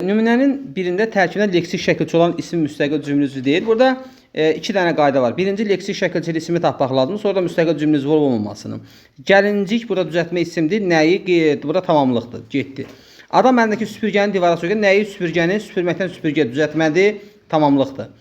Nümunənin birində tərkibində leksik şəkilçi olan isim müstəqil cümlə üzvü deyil. Burada iki dənə qayda var. Birinci, leksik şəkilçili ismi tapmaq lazımdır. Sonra da müstəqil cümlə üzvü olmamasını. Gəlincik burada düzəltmə isimdir. Nəyi? Burada tamamlıqdır. Getdi. Adam əlindəki süpürgəni divara sökür. Nəyi? Süpürgəni süpürməkdən süpürgə düzəltmədir. Tamamlıqdır.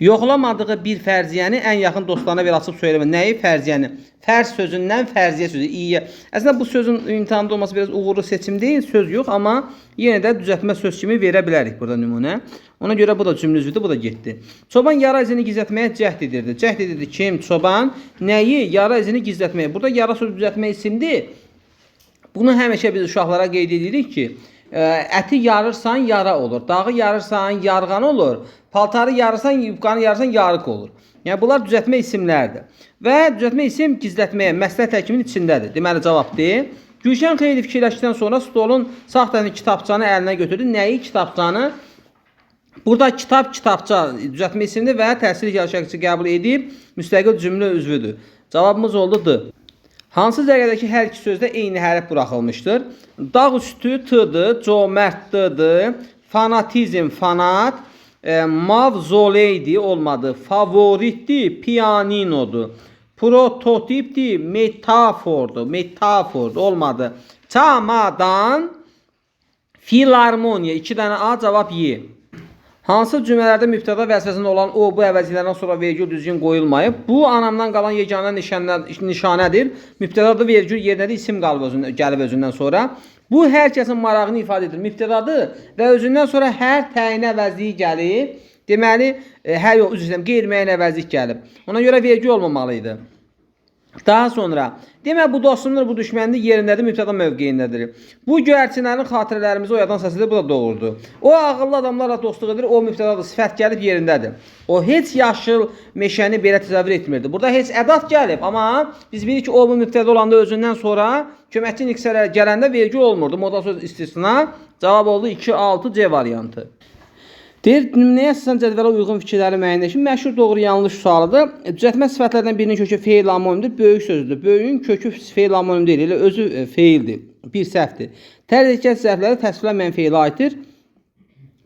Yoxlamadığı bir fərziyəni ən yaxın dostlarına bir açıb söyləmə. Nəyi? Fərziyəni. Fərz sözündən fərziyə sözü. İyə. Əslində bu sözün imtahanda olması biraz uğurlu seçim deyil. Söz yox, amma yenə də düzəltmə söz kimi verə bilərik burada nümunə. Ona görə bu da cümlə üzvüdür, bu da getdi. Çoban yara izini gizlətməyə cəhd edirdi. Cəhd edirdi kim? Çoban. Nəyi? Yara izini gizlətməyə. Burada yara sözü düzəltmə isimdir. Bunu həmişə biz uşaqlara qeyd edirik ki, əti yarırsan yara olur. Dağı yarırsan yarğan olur. Paltarı yarırsan, yubqanı yarırsan yarıq olur. Yəni bunlar düzəltmə isimlərdir. Və düzəltmə isim gizlətməyə məsləhət tərkibinin içindədir. Deməli cavabdır. Gülşən xeyli fikirləşdikdən sonra stolun sağ tərəfindəki kitabçanı əlinə götürdü. Nəyi? Kitabçanı. Burada kitab, kitabça düzəltmə isimdir və təsir şəkilçi qəbul edib müstəqil cümlə üzvüdür. Cavabımız oldu D. Hansı zərgədəki hər iki sözdə eyni hərf buraxılmışdır? Dağ üstü T-dır, cömert D-dır, fanatizm fanat, mavzoleydi olmadı, favoritdi pianinodur, prototipdi metafordur, metafordur olmadı, çamadan filarmoniya 2 dənə A cavab Y. Hansı cümlələrdə mübtəda vəzifəsində olan o, bu əvəzlərdən sonra vergül düzgün qoyulmayıb? Bu, anamdan qalan yeganə nişanədir. Mübtədadır, vergül yerinədir, isim gəlib özündən sonra. Bu, hər kəsin marağını ifadə edir. Mübtədadır və özündən sonra hər təyin əvəzliyi gəlib. Deməli, hər yox, üzr istəyirəm, qeyri-müəyyən əvəzlik gəlib. Ona görə vergül olmamalıydı. Daha sonra, demək bu dostumdur, bu düşməndir, yerindədir, mübtəda mövqeyindədir. Bu göyərçinlərin xatirələrimizi oyadan səsidir, bu da doğrudur. O ağıllı adamlarla dostluq edir, o mübtədadır, sifət gəlib yerindədir. O heç yaşıl meşəni belə təsəvvür etmirdi. Burada heç ədat gəlib, amma biz bilirik ki, o bu mübtəda olanda özündən sonra köməkçi niksələr gələndə vergi olmurdu. Modal söz istisna, cavab oldu 2-6 C variantı. Deyir, nümunəyə əsasən cədvələ uyğun fikirləri müəyyənləşin. Məşhur doğru yanlış sualıdır. Düzəltmə sifətlərdən birinin kökü feil amonimdir, böyük sözüdür. Böyüyün kökü feil anonim deyil, elə özü feildir. Bir səhvdir. Tərz hərəkət zərfləri təsvirlənməyən feilə aiddir.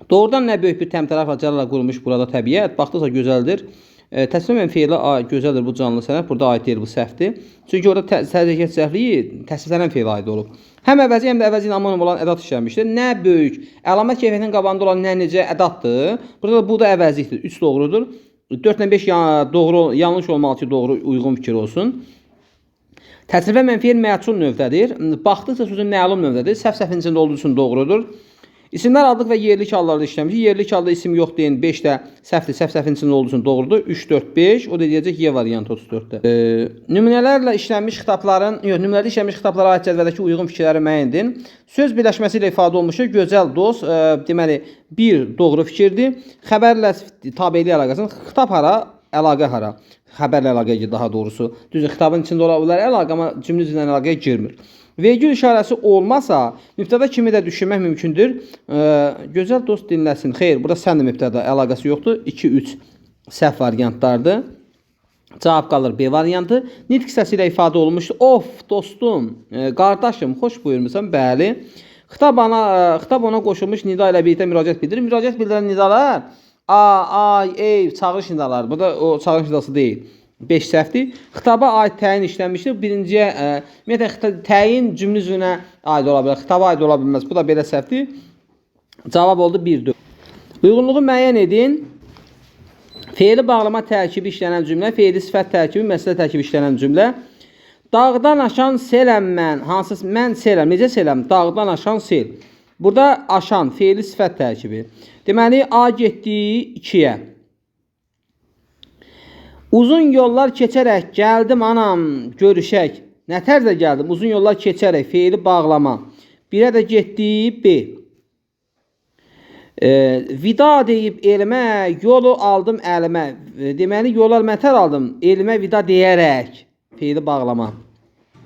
Doğrudan nə böyük bir təmtəraqla cəlala qurulmuş burada təbiət. Baxdıqca gözəldir. Təsvirlənməyən feilə gözəldir bu canlı sənət. Burada aid deyil, bu səhvdir. Çünki orada tərz hərəkət zərfliyi təsvirlənən feilə aid olub. Həm əvəzi, həm də əvəzi ilə anonim olan ədat işlənmişdir. Nə böyük, əlamət keyfiyyətinin qabağında olan nə necə ədatdır. Burada da bu da əvəzlikdir. 3 doğrudur. 4 ilə 5 doğru, yanlış olmalı ki, doğru, uyğun fikir olsun. Təsvirlənməyən feil məchul növdədir. Baxdıqca sözün məlum növdədir. Səhv-səhvin içində olduğu üçün doğrudur. İsimlər adlıq və yerlik hallarda işləmişdir. Yerlik halda isim yox deyin, 5 də səhvdir, səhv-səhvin içində olduğu üçün doğrudur. 3, 4, 5, o da deyəcək Y variantı 34-də. Nümunələrlə işlənmiş xitabların, yox, nümunələrdə işlənmiş xitablara aid cədvəldəki uyğun fikirləri müəyyən edin. Söz birləşməsi ilə ifadə olmuşdur. Gözəl dost, deməli, bir doğru fikirdir. Xəbərlə tabeli əlaqəsinin, xitab hara, əlaqə hara. Xəbərlə əlaqəyə daha doğrusu. Düzdür, xitabın içində ola bilər əlaqə, amma cümlə üzrə əlaqəyə girmir. Vergül işarəsi olmasa, mübtəda kimi də düşünmək mümkündür. Gözəl dost dinləsin. Xeyr, burada sən də mübtəda əlaqəsi yoxdur. 2, 3 səhv variantlardır. Cavab qalır B variantı. Nitq səsi ilə ifadə olunmuşdur. Of, dostum, qardaşım, xoş buyurmusan. Bəli. Xitab ona qoşulmuş nida ilə birlikdə müraciət bildirir. Müraciət bildirən nidalar A, ay, ey, çağırış nidaları. Bu da o çağırış nidası deyil. 5 səhvdir. Xitaba aid təyin işlənmişdir. Birinciyə, ümumiyyətlə, təyin cümlə üzvünə aid ola bilər. Xitaba aid ola bilməz. Bu da belə səhvdir. Cavab oldu 1-4. Uyğunluğu müəyyən edin. Feili bağlama tərkibi işlənən cümlə, feili sifət tərkibi, məsələ tərkibi işlənən cümlə. Dağdan aşan seləm mən. Hansı mən seləm? Necə seləm? Dağdan aşan sel. Burada aşan, feili sifət tərkibi. Deməli, A getdi 2-yə. Uzun yollar keçərək gəldim anam, görüşək. Nə tərzdə gəldim? Uzun yollar keçərək, feili bağlama. Birə də getdi B. Vida deyib elmə, yolu aldım əlimə. Deməli, yol almətər aldım, elmə vida deyərək. Feili bağlama.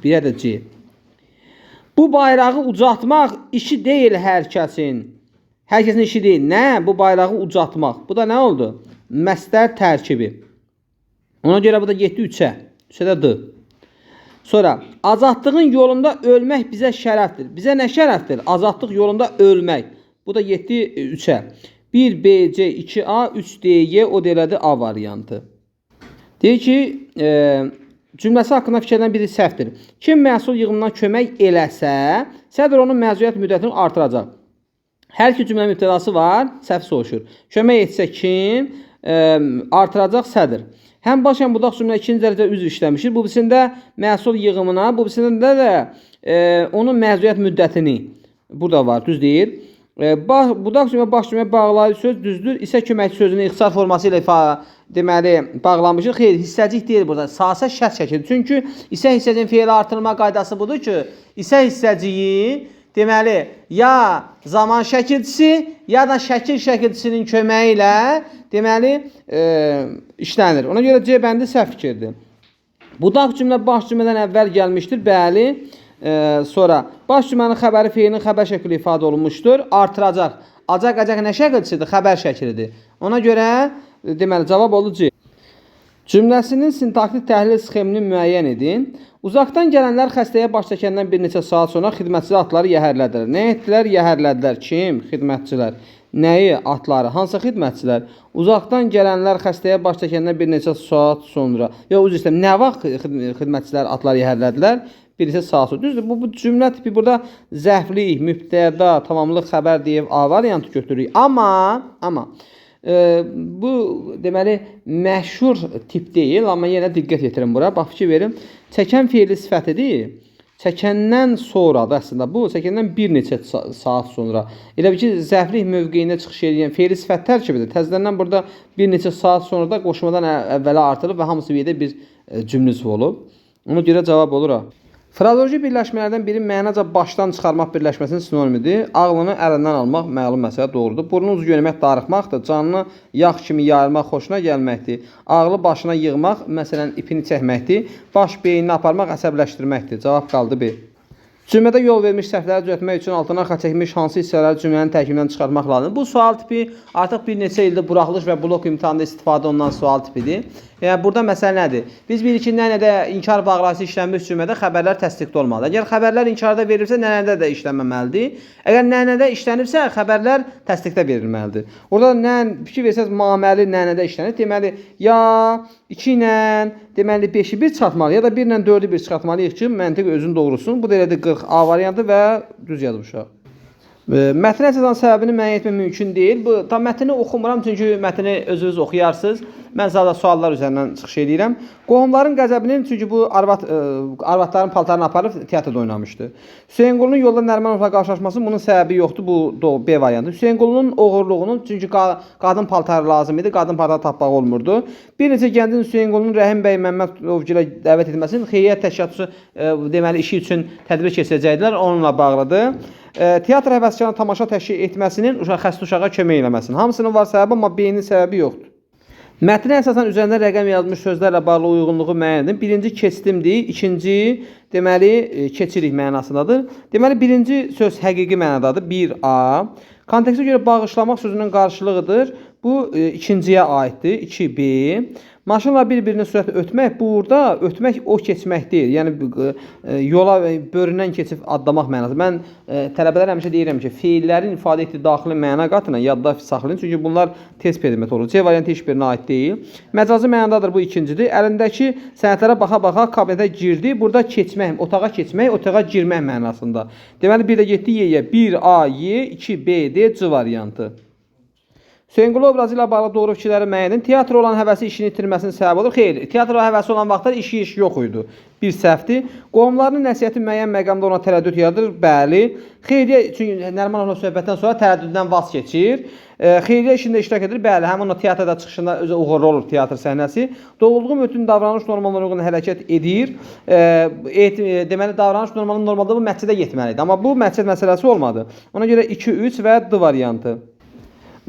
Birə də C. Bu bayrağı ucaltmaq işi deyil hər kəsin. Hər kəsin işi deyil. Nə? Bu bayrağı ucaltmaq. Bu da nə oldu? Məstər tərkibi. Ona görə bu da getdi 3-ə. 3-ə də D. Sonra, azadlığın yolunda ölmək bizə şərəfdir. Bizə nə şərəfdir? Azadlıq yolunda ölmək. Bu Bu da 7 3-ə. 1BC 2A 3DY o da elədi A variantı. Deyir ki, cümləsi haqqında fikirlərdən biri səhvdir. Kim məhsul yığımından kömək eləsə, sədr onun məzuniyyət müddətini artıracaq. Hər iki cümlə mübtədası var, səhv soruşur. Kömək etsə kim, artıracaq sədr. Həm baş həm budaq cümlə ikinci dərəcə üzv işləmişir. Bu birisində məhsul yığımına, bu birisində də onun məzuniyyət müddətini burada var, düz deyir. Budaq cümlə baş cümlə bağlayıcı söz düzdür. İsə köməkçi sözünü ixtisar forması ilə deməli bağlamışıq. Xeyr, hissəcik deyil burada. Sasə şərt şəkildir. Çünki isə hissəcinin feili artırma qaydası budur ki, isə hissəciyi deməli ya zaman şəkilçisi ya da şəkil şəkilçisinin köməyi ilə deməli işlənir. Ona görə C bəndi səhv fikirdir. Budaq cümlə baş cümlədən əvvəl gəlmişdir. Bəli. Sonra baş cümlənin xəbəri feilinin xəbər şəkli ifadə olunmuşdur. Artıracaq. Acaq nə şəkilçisidir? Xəbər şəklidir. Ona görə deməli cavab olur C. Cümləsinin sintaktik təhlil sxemini müəyyən edin. Uzaqdan gələnlər xəstəyə baş çəkəndən bir neçə saat sonra xidmətçilər atları yəhərlədilər. Nə etdilər? Yəhərlədilər. Kim? Xidmətçilər. Nəyi? Atları. Hansı xidmətçilər? Uzaqdan gələnlər xəstəyə baş çəkəndən bir neçə saat sonra. Ya üzr istəyirəm. Nə vaxt xidmətçilər atları yəhərlədilər? Bir neçə saat sonra. Düzdür? Bu cümlə tipi burada zəflik, mübtəda, tamamlıq xəbər deyib A variantı götürürük. Amma bu deməli məşhur tip deyil, amma yenə diqqət yetirin bura. Bax fikir verin. Çəkən feili sifətidir. Çəkəndən sonra da əslində bu çəkəndən bir neçə saat sonra. Elə bir ki, zəflik mövqeyində çıxış edən feili sifət tərkibidir. Təzədən burada bir neçə saat sonra da qoşmadan əvvələ artırılıb və hamısı bir bir cümlə olub. Ona görə cavab olur A. Frazeoloji birləşmələrdən biri mənaca başdan çıxarmaq birləşməsinin sinonimidir. Ağlını əlindən almaq məlum məsələ doğrudur. Burnu ucu yönəmək darıxmaqdır. Canını yağ kimi yayılmaq xoşuna gəlməkdir. Ağlı başına yığmaq, məsələn ipini çəkməkdir. Baş beynini aparmaq əsəbləşdirməkdir. Cavab qaldı B. Cümlədə yol vermiş səhvləri düzəltmək üçün altına xətt çəkilmiş hansı hissələri cümlənin tərkibindən çıxartmaq lazımdır? Bu sual tipi artıq bir neçə ildir buraxılış və blok imtahanda istifadə olunan sual tipidir. Yəni burada məsələ nədir? Biz bilirik ki, nənədə inkar bağlayıcı işlənmiş cümlədə xəbərlər təsdiqdə olmalıdır. Əgər xəbərlər inkarda verilirsə, nənədə də işlənməməlidir. Əgər nənədə işlənirsə, xəbərlər təsdiqdə verilməlidir. Orada fikir versəz, maməli nənədə işlənir. Deməli, ya 2 ilə deməli 5-i 1 çıxartmalı, ya da 1 ilə 4-ü 1 çıxartmalıyıq ki, məntiq özünü doğrusun. Bu da elədir 40 A variantı və düz yazıb uşaq. Mətni əsasən səbəbini müəyyən etmək mümkün deyil. Tam mətni oxumuram, çünki mətni özünüz oxuyarsınız. Mən sadəcə suallar üzərindən çıxış edirəm. Qohumların qəzəbinin, çünki bu arvadların paltarını aparıb teatrda oynamışdı. Hüseynqulunun yolda Nərimanovla qarşılaşması bunun səbəbi yoxdur. Bu B variantı. Hüseynqulunun oğurluğunun, çünki qadın paltarı lazım idi. Qadın paltarı tapmaq olmurdu. Bir neçə gəncin Hüseynqulunun Rəhim bəy Məmmədovgilə dəvət edilməsinin xeyriyyət təşkilatçısı deməli işi üçün tədbir keçirəcəkdilər. Onunla bağlıdır. Teatr həvəskarının tamaşa təşkil etməsinin xəstə uşağa kömək eləməsinin. Hamısının var səbəbi, amma B-nin səbəbi yoxdur. Mətnə əsasən üzərində rəqəm yazmış sözlərlə bağlı uyğunluğu müəyyən edin. Birinci keçdimdir, ikinci deməli keçirik mənasındadır. Deməli birinci söz həqiqi mənadadır. 1A. Kontekstə görə bağışlamaq sözünün qarşılığıdır. Bu ikinciyə aiddir. 2B. Maşınla bir-birinin sürətlə ötmək, burada ötmək o keçmək deyil. Yəni yola böründən keçib adlamaq mənası. Mən tələbələr həmişə deyirəm ki, feillərin ifadə etdiyi daxili məna qatına yadda saxlayın. Çünki bunlar test predmeti olur. C variantı heç birinə aid deyil. Məcazi mənadadır, bu ikincidir. Əlindəki sənədlərə baxa-baxa kabinetə girdi. Burada keçmək, otağa keçmək, otağa girmək mənasında. Deməli bir də getdi Y-yə. 1A, Y, 2B, D, C variantı. Hüseynqulu obrazı ilə bağlı doğru fikirləri müəyyən edin. Teatr olan həvəsi işini itirməsinin səbəbi olur. Xeyr, teatra həvəsi olan vaxtlar iş yox idi. Bir səhvdir. Qohumlarının nəsihəti müəyyən məqamda ona tərəddüd yaradır. Bəli. Xeyriyyə, çünki Nərimanovla söhbətdən sonra tərəddüddən vaz keçir. Xeyriyyə işində iştirak edir. Bəli, həmin o teatrda çıxışında özü uğurlu olur teatr səhnəsi. Doğulduğu bütün davranış normalarına uyğun hərəkət edir. Deməli, davranış normalda bu məqsədə yetməlidir. Amma bu məqsəd məsələsi olmadı. Ona görə 2, 3 və D variantı.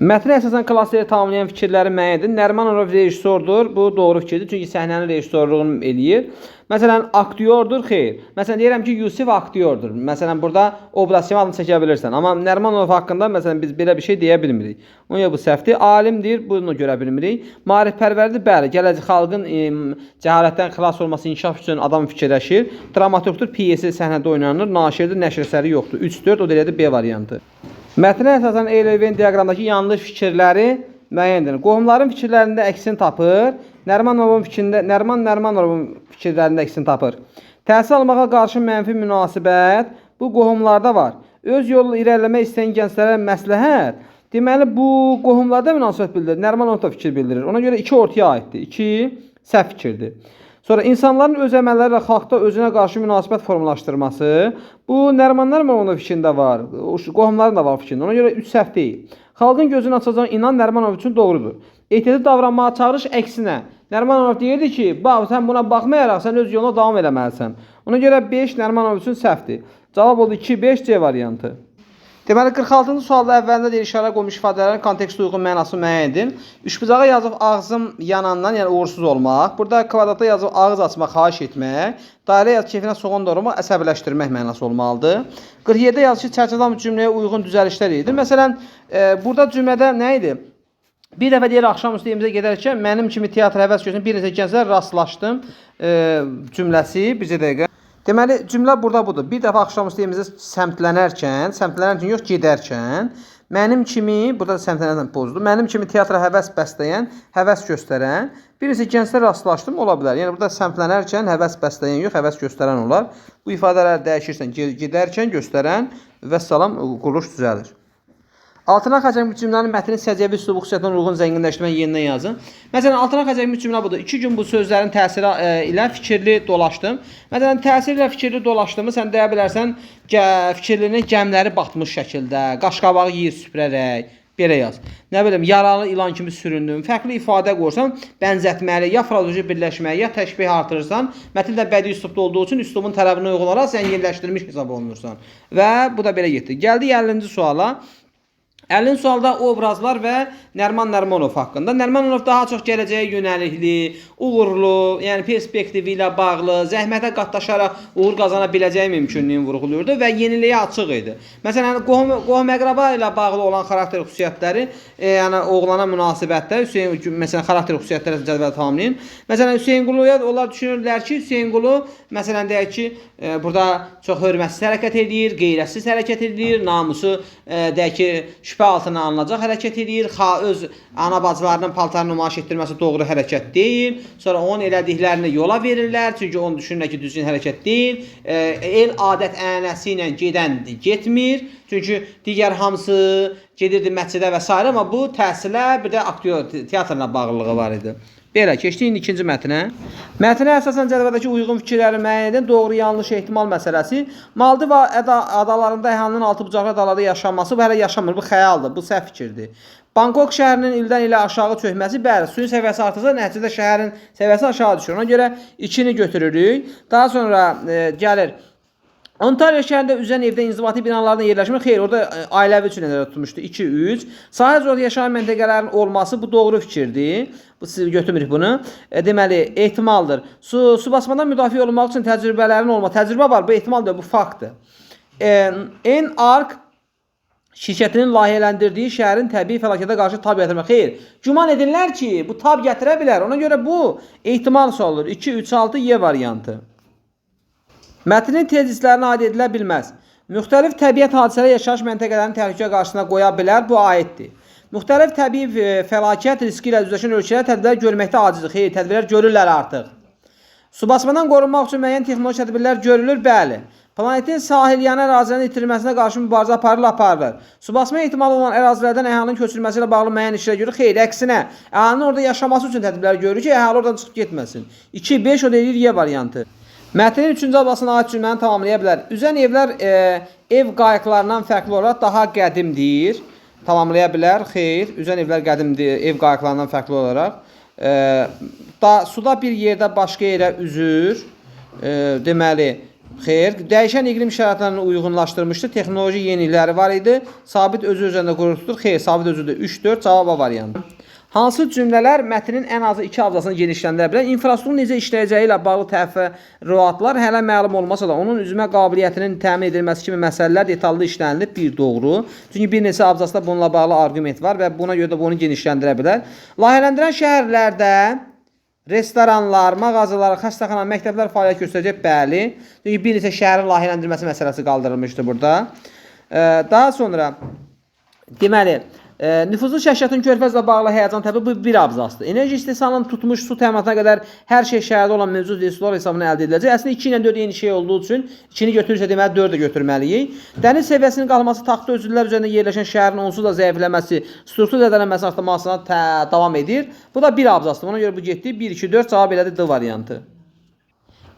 Mətnə əsasən klassları tamamlayan fikirləri müəyyən edin. Nərimanov rejissordur. Bu doğru fikirdir. Çünki səhnənin rejissorluğunu eləyir. Məsələn, aktyordur, xeyr. Məsələn, deyirəm ki, Yusif aktyordur. Məsələn, burada obraz kimi adını çəkə bilirsən. Amma Nərimanov haqqında məsələn biz belə bir şey deyə bilmirik. Ona bu səhvdir. Alimdir, bunu görə bilmirik. Maarifpərvərdir, bəli. Gələcək xalqın cəhalətdən xilas olması, inkişaf üçün adam fikirləşir. Dramaturqdur, piyesi səhnədə oynanır. Naşirdir, nəşr əsəri yoxdur. 3-4 o da elədir B variantı. Mətnə əsasən Eyler-Venn diaqramdakı yanlış fikirləri müəyyən edin. Qohumların fikirlərində əksini tapır. Nərimanovun fikirlərində əksini tapır. Təhsil almağa qarşı mənfi münasibət bu qohumlarda var. Öz yolu irəliləmək istəyən gənclərə məsləhət. Deməli, bu qohumlarda münasibət bildirir. Nərimanov da fikir bildirir. Ona görə 2 ortaya aiddir. 2 səhv fikirdir. Sonra insanların öz əməlləri ilə xalqda özünə qarşı münasibət formalaşdırması. Bu Nəriman Nərimanovun fikrində var. Qohumların da var fikrində. Ona görə 3 səhv deyil. Xalqın gözünü açacaq inan Nərimanov üçün doğrudur. Ehtiyatlı davranmağa çağırış əksinə. Nərimanov deyirdi ki, bax, sən buna baxmayaraq sən öz yoluna davam eləməlisən. Ona görə 5 Nərimanov üçün səhvdir. Cavab oldu 2-5 C variantı. Deməli, 46-cı sualda əvvəlində deyil, işarə qoymuş ifadələrin kontekstə uyğun mənası müəyyən edin. Üçbucağa yazıb ağzım yanandan, yəni uğursuz olmaq. Burada kvadratda yazıb ağız açmaq, xahiş etmək. Dairə yazıb keyfinə soğan doğramaq, əsəbiləşdirmək mənası olmalıdır. 47-də yazıb ki, çərçivəli cümləyə uyğun düzəlişlər edir. Məsələn, burada cümlədə nə idi? Bir dəfə deyir, axşamüstü evimizə gedərkən mənim kimi teatr həvəs göstərən bir neçə gənclər rastlaşdım cümləsi, bircə dəqiqə. Deməli, cümlə burada budur. Bir dəfə axşamüstü evimizə səmtlənərkən yox, gedərkən, mənim kimi, burada səmtlənərkən pozdur, mənim kimi teatra həvəs bəsləyən, həvəs göstərən, bir neçə gənclər rastlaşdım, ola bilər. Yəni, burada səmtlənərkən həvəs bəsləyən yox, həvəs göstərən olar. Bu ifadələr dəyişirsən, gedərkən göstərən və salam, quruluş düzəlir. Altına xəcəkmiş cümlənin mətnin səciyyəvi üslubu xüsusiyyətinə uyğun zənginləşdirmə yerinə yazın. Məsələn, altına xəcəkmiş cümlə budur. 2 gün bu sözlərin təsiri ilə fikirli dolaşdım. Məsələn, təsiri ilə fikirli dolaşdığımı sən deyə bilərsən, fikirlinin gəmləri batmış şəkildə, qaşqabağı yeyir süpürərək, belə yaz. Nə bilim, yaralı ilan kimi süründüm. Fərqli ifadə qoyursan, bənzətməli, ya frazoji birləşməyi, ya təşbih artırırsan, mətndə bədii üslubda olduğu üçün üslubun tələbinə uyğun olaraq zənginləşdirilmiş hesab olunursan. Və bu da belə getdi. Gəldi 50-ci suala. 50-ci sualda obrazlar və Nəriman Nərimanov haqqında. Nəriman Nərimanov daha çox gələcəyə yönəlikli, uğurlu, yəni perspektivi ilə bağlı, zəhmətə qatlaşaraq uğur qazana biləcəyi mümkünlüyünü vurğuluyurdu və yeniliyə açıq idi. Məsələn, qohum-əqraba ilə bağlı olan xarakter xüsusiyyətləri, yəni oğlana münasibətdə, məsələn, xarakter xüsusiyyətləri cədvələ tamamlayın. Məsələn, Hüseynquluya onlar düşünürlər ki, Hüseynqulu, məsələn, deyək ki, burada çox hörmətsiz hərəkət edir, qeyrətsiz hərəkət edir, namusu, deyək ki, şübhə altına alınacaq hərəkət edir, öz ana bacılarının paltarını nümayiş etdirməsi doğru hərəkət deyil. Sonra onun elədiklərini yola verirlər, çünki onu düşünürlər ki, düzgün hərəkət deyil. El adət ənənəsi ilə gedən getmir, çünki digər hamısı gedirdi məscidə və s. Amma bu təhsilə, bir də aktyor teatrla bağlılığı var idi. Belə, keçdik ikinci mətnə. Mətnə əsasən cədvəldəki uyğun fikirləri müəyyən edin. Doğru, yanlış, ehtimal məsələsi. Maldiva adalarında əhalinin altı bucaqlı adalarda yaşanması, bu hələ yaşamır, bu xəyaldır, bu səhv fikirdir. Bangkok şəhərinin ildən ilə aşağı çökməsi, bəli, suyun səviyyəsi artırsa, nəticədə şəhərin səviyyəsi aşağı düşür. Ona görə 2-ni götürürük. Daha sonra gəlir. Ontario şəhərində üzən evdə inzibati binalardan yerləşmir. Xeyr, orada ailəvi üçün nəzərdə tutmuşdu. 2-3. Sahil zoru yaşayan məntəqələrin olması bu doğru fikirdir. Götürmürük bunu. Deməli, ehtimaldır. Su basmadan müdafiə olunmaq üçün təcrübələrin olması. Təcrübə var, bu ehtimaldır, bu faktdır. En-Ark şirkətinin layihələndirdiyi şəhərin təbii fəlakətə qarşı tab gətirmək. Xeyr, güman edirlər ki, bu tab gətirə bilər. Ona görə bu ehtimal sualıdır. 2-3-6 Y variantı. Mətnin tezislərinə aid edilə bilməz. Müxtəlif təbiət hadisələri yaşayış məntəqələrini təhlükə qarşısına qoya bilər, bu aiddir. Müxtəlif təbii fəlakət riski ilə üzləşən ölkələr tədbirlər görməkdə acizdir. Xeyr, tədbirlər görürlər artıq. Su basmadan qorunmaq üçün müəyyən texnoloji tədbirlər görülür, bəli. Planetin sahilyanı ərazilərin itirilməsinə qarşı mübarizə aparılır. Su basma ehtimalı olan ərazilərdən əhalinin köçürülməsi ilə bağlı müəyyən işlər görülür. Xeyr, əksinə, əhalinin orada yaşaması üçün tədbirlər görülür ki, əhali oradan çıxıb getməsin. 2-5 o deyir Y variantı. Mətnin 3-cü ablasına aid cümləni tamamlaya bilər. Üzən evlər ev qayıqlarından fərqli olaraq daha qədimdir. Tamamlaya bilər. Xeyr, üzən evlər qədimdir, ev qayıqlarından fərqli olaraq. Suda bir yerdə başqa yerə üzür. Deməli, xeyr, dəyişən iqlim şəraitlərini uyğunlaşdırmışdır. Texnoloji yenilikləri var idi. Sabit özü üzərində qurulu tutur. Xeyr, sabit özüdür. 3-4 cavab variantı. Hansı cümlələr mətnin ən azı 2 abzasını genişləndirə bilər? İnfrastrukturun necə işləyəcəyi ilə bağlı təfərrüatlar hələ məlum olmasa da, onun üzmə qabiliyyətinin təmin edilməsi kimi məsələlər detallı işlənilib, bir doğru. Çünki bir neçə abzasda bununla bağlı arqument var və buna görə də bunu genişləndirə bilər. Layihələndirən şəhərlərdə restoranlar, mağazalar, xəstəxana, məktəblər fəaliyyət göstərəcək, bəli. Çünki bir neçə şəhərin layihələndirməsi məsələsi qaldırılmışdı burada. Daha sonra Deməli, nüfuzlu kəşfiyyatın körfəzlə bağlı həyəcan təbii bu bir abzasdır. Enerji istehsalının tutmuş su təminatına qədər hər şey şəhərdə olan mövcud resurslar hesabına əldə ediləcək. Əslində 2 ilə 4 eyni şey olduğu üçün 2-ni götürürsə deməli 4-ü də götürməliyik. Dəniz səviyyəsinin qalxması taxta özüllər üzərində yerləşən şəhərin onsuz da zəifləməsi, struktur zədələnməsinin artmasına davam edir. Bu da bir abzasdır. Ona görə bu getdi 1 2 4 cavab elədi D variantı.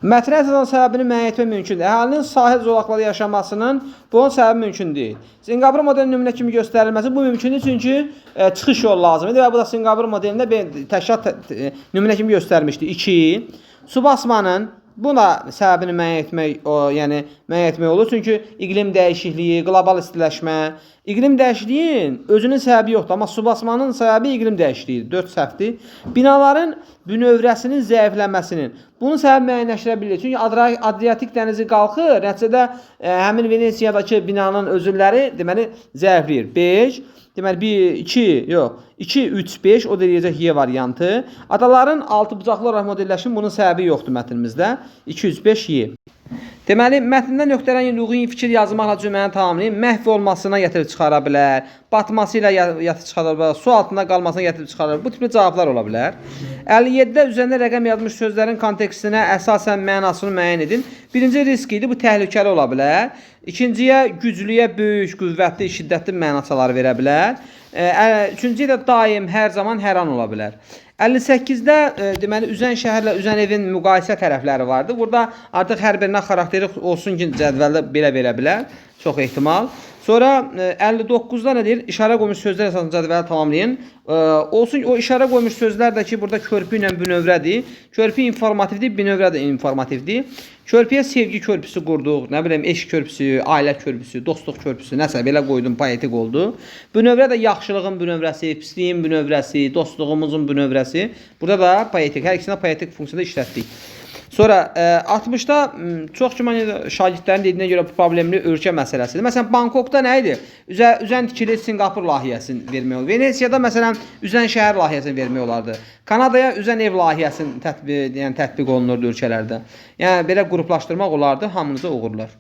Mətnə əsasən səbəbini müəyyən etmək mümkündür. Əhalinin sahil zolaqlarda yaşamasının bunun səbəbi mümkün deyil. Sinqapur modelinin nümunə kimi göstərilməsi bu mümkündür çünki çıxış yolu lazımdır və bu da Sinqapur modelində təşkilat nümunə kimi göstərmişdi. 2. Su basmanın buna səbəbini müəyyən etmək olur. Çünki iqlim dəyişikliyi, qlobal istiləşmə, iqlim dəyişikliyin özünün səbəbi yoxdur, amma su basmanın səbəbi iqlim dəyişikliyidir. 4 səhvdir. Binaların bünövrəsinin zəifləməsinin bunun səbəbi müəyyənləşdirə bilir. Çünki Adriatik dənizi qalxır, nəticədə həmin Venesiyadakı binanın özülləri deməli zəifləyir. 5. Deməli 1 2 yox 2 3 5 o da deyəcək Y variantı. Adaların altı bucaqlı olaraq modelləşir. Bunun səbəbi yoxdur mətnimizdə. 2 3 5 Y. Deməli, mətndə nöqtələn lüği fikir yazmaqla cümlənin tamamını məhv olmasına gətirib çıxara bilər, batması ilə gətirib çıxara bilər, su altında qalmasına gətirib çıxara bilər. Bu tipli cavablar ola bilər. 57-də üzərində rəqəm yazmış sözlərin kontekstinə əsasən mənasını müəyyən edin. Birinci risk idi, bu təhlükəli ola bilər. İkinciyə güclüyə böyük, qüvvətli, şiddətli mənaçaları verə bilər. Üçüncüyə də daim, hər zaman, hər an ola bilər. 58-də deməli üzən şəhərlə üzən evin müqayisə tərəfləri vardı. Burada artıq hər birinə xarakteri olsun ki, cədvəldə belə verə bilər. Çox ehtimal. Sonra 59-da nə deyir? İşarə qoymuş sözlər əsasında cədvəli tamamlayın. Olsun ki, o işarə qoymuş sözlər də ki, burada körpü ilə bünövrədir. Körpü informativdir, bünövrə də informativdir. Körpüyə sevgi körpüsü qurduq, nə bileyim, eşq körpüsü, ailə körpüsü, dostluq körpüsü, nəsə belə qoydum, poetik oldu. Bünövrə də yaxşılığın bünövrəsi, pisliyin bünövrəsi, dostluğumuzun bünövrəsi. Burada da poetik, hər ikisini poetik funksiyada işlətdik. Sonra 60-da çox güman şagirdlərin dediyinə görə problemli ölkə məsələsidir. Məsələn, Bangkokda nə idi? Üzən tikili Sinqapur layihəsini vermək olur. Venesiyada məsələn üzən şəhər layihəsini vermək olardı. Kanadaya üzən ev layihəsini tətbiq olunurdu ölkələrdə. Yəni belə qruplaşdırmaq olardı, hamınıza uğurlar.